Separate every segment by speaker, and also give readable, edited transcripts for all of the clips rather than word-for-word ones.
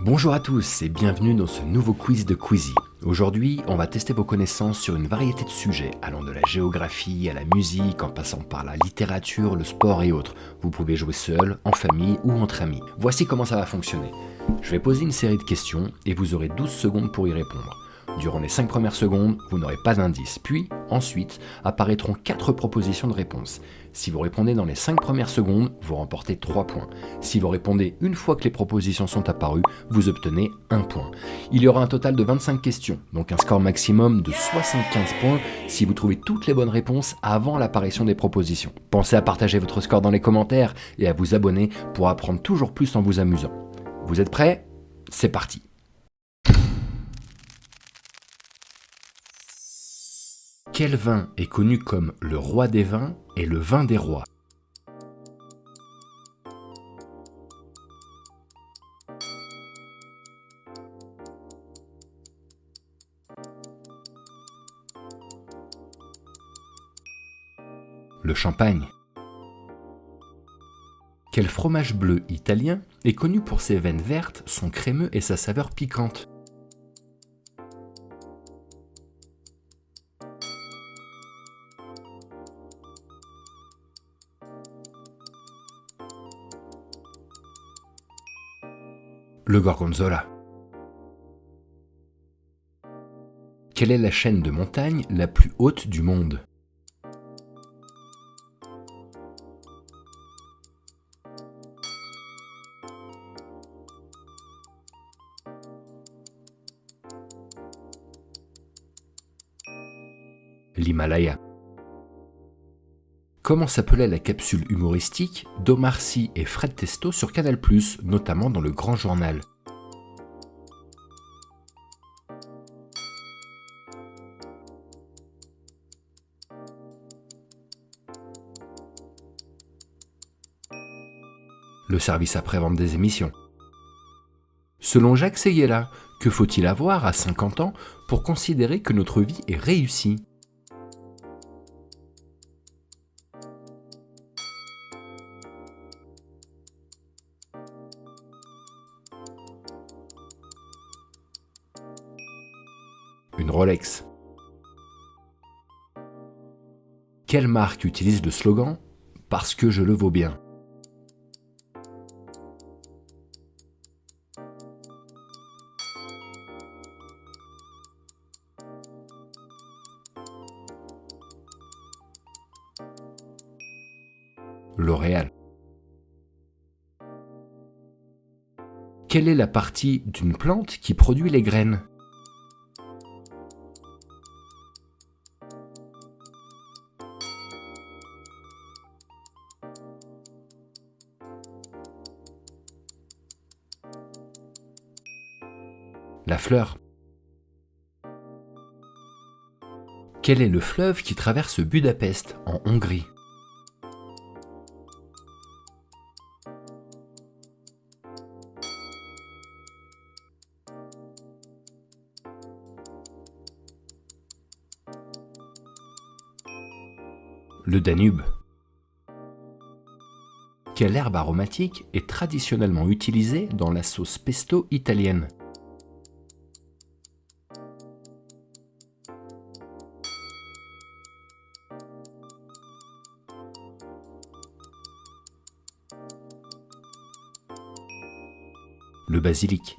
Speaker 1: Bonjour à tous et bienvenue dans ce nouveau quiz de Quizy. Aujourd'hui, on va tester vos connaissances sur une variété de sujets, allant de la géographie à la musique, en passant par la littérature, le sport et autres. Vous pouvez jouer seul, en famille ou entre amis. Voici comment ça va fonctionner. Je vais poser une série de questions et vous aurez 12 secondes pour y répondre. Durant les 5 premières secondes, vous n'aurez pas d'indice. Puis, ensuite, apparaîtront 4 propositions de réponse. Si vous répondez dans les 5 premières secondes, vous remportez 3 points. Si vous répondez une fois que les propositions sont apparues, vous obtenez 1 point. Il y aura un total de 25 questions, donc un score maximum de 75 points si vous trouvez toutes les bonnes réponses avant l'apparition des propositions. Pensez à partager votre score dans les commentaires et à vous abonner pour apprendre toujours plus en vous amusant. Vous êtes prêts ? C'est parti. Quel vin est connu comme le roi des vins et le vin des rois ? Le champagne. Quel fromage bleu italien est connu pour ses veines vertes, son crémeux et sa saveur piquante ? Le gorgonzola. Quelle est la chaîne de montagnes la plus haute du monde ? L'Himalaya. Comment s'appelait la capsule humoristique d'Omar Sy et Fred Testo sur Canal+, notamment dans Le Grand Journal ? Le service après-vente des émissions. Selon Jacques Séguéla, que faut-il avoir à 50 ans pour considérer que notre vie est réussie ? Une Rolex. Quelle marque utilise le slogan « Parce que je le vaux bien » ? L'Oréal. Quelle est la partie d'une plante qui produit les graines ? La fleur. Quel est le fleuve qui traverse Budapest, en Hongrie ? Le Danube. Quelle herbe aromatique est traditionnellement utilisée dans la sauce pesto italienne ? Le basilic.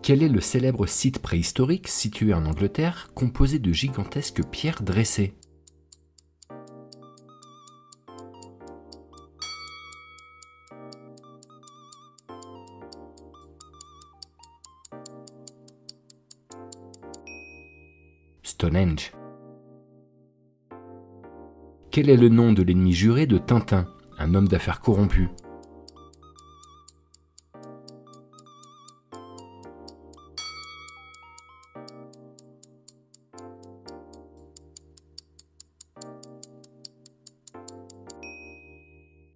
Speaker 1: Quel est le célèbre site préhistorique situé en Angleterre composé de gigantesques pierres dressées ? Stonehenge. Quel est le nom de l'ennemi juré de Tintin, un homme d'affaires corrompu ?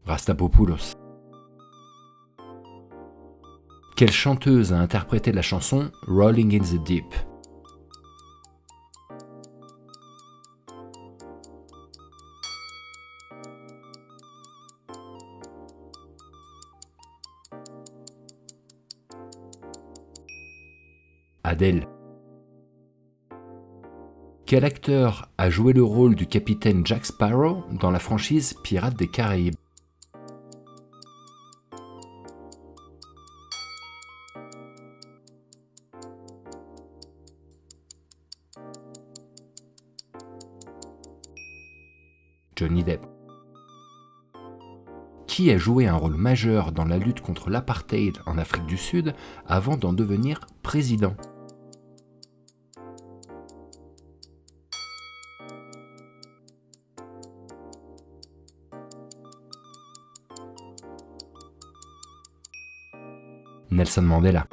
Speaker 1: Rastapopoulos. Quelle chanteuse a interprété la chanson Rolling in the Deep ? Adèle. Quel acteur a joué le rôle du capitaine Jack Sparrow dans la franchise Pirates des Caraïbes? Johnny Depp. Qui a joué un rôle majeur dans la lutte contre l'apartheid en Afrique du Sud avant d'en devenir président? Nelson Mandela.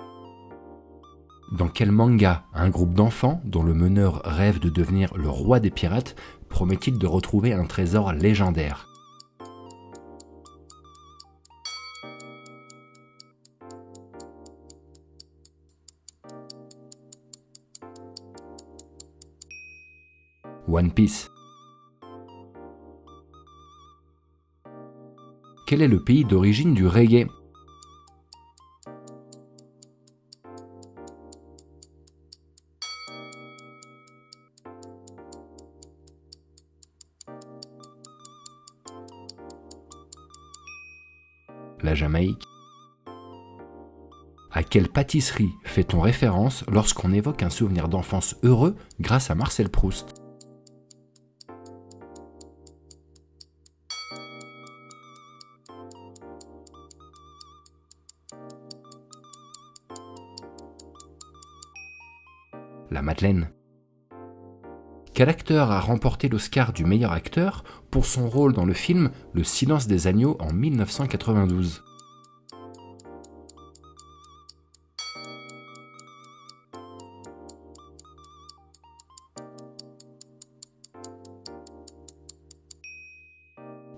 Speaker 1: Dans quel manga un groupe d'enfants, dont le meneur rêve de devenir le roi des pirates, promet-il de retrouver un trésor légendaire? One Piece. Quel est le pays d'origine du reggae? La Jamaïque. À quelle pâtisserie fait-on référence lorsqu'on évoque un souvenir d'enfance heureux grâce à Marcel Proust? La Madeleine. Quel acteur a remporté l'Oscar du meilleur acteur pour son rôle dans le film Le Silence des agneaux en 1992?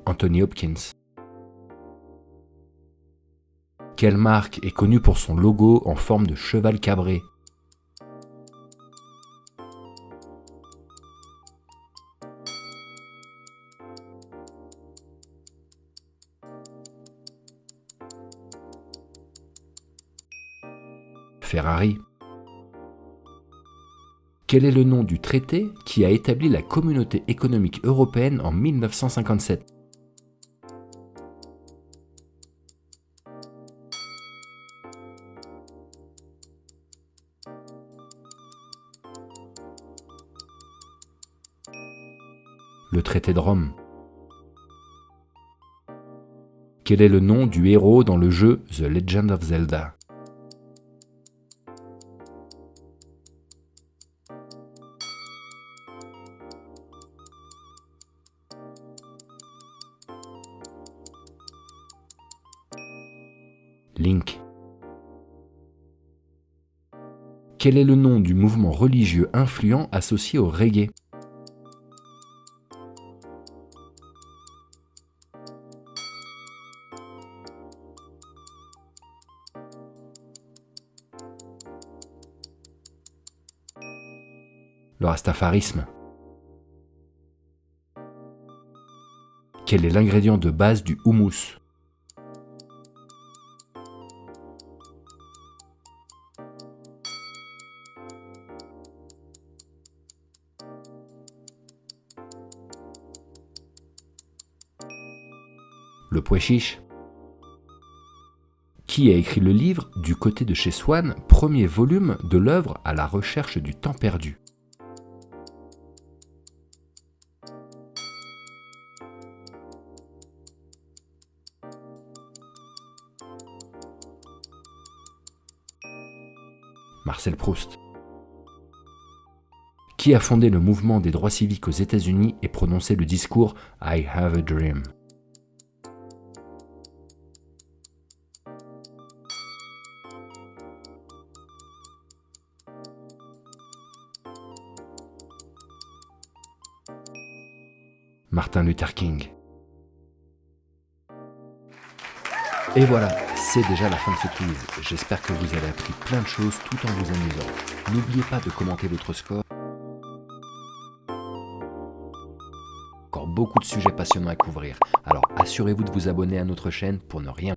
Speaker 1: Anthony Hopkins. Quelle marque est connue pour son logo en forme de cheval cabré? Ferrari. Quel est le nom du traité qui a établi la Communauté économique européenne en 1957? Le traité de Rome. Quel est le nom du héros dans le jeu The Legend of Zelda? Link. Quel est le nom du mouvement religieux influent associé au reggae? Le rastafarisme. Quel est l'ingrédient de base du houmous? Le pois chiche. Qui a écrit le livre Du côté de chez Swann, premier volume de l'œuvre À la recherche du temps perdu? Marcel Proust. Qui a fondé le mouvement des droits civiques aux États-Unis et prononcé le discours I Have a Dream? Martin Luther King. Et voilà, c'est déjà la fin de ce quiz. J'espère que vous avez appris plein de choses tout en vous amusant. N'oubliez pas de commenter votre score. Encore beaucoup de sujets passionnants à couvrir. Alors assurez-vous de vous abonner à notre chaîne pour ne rien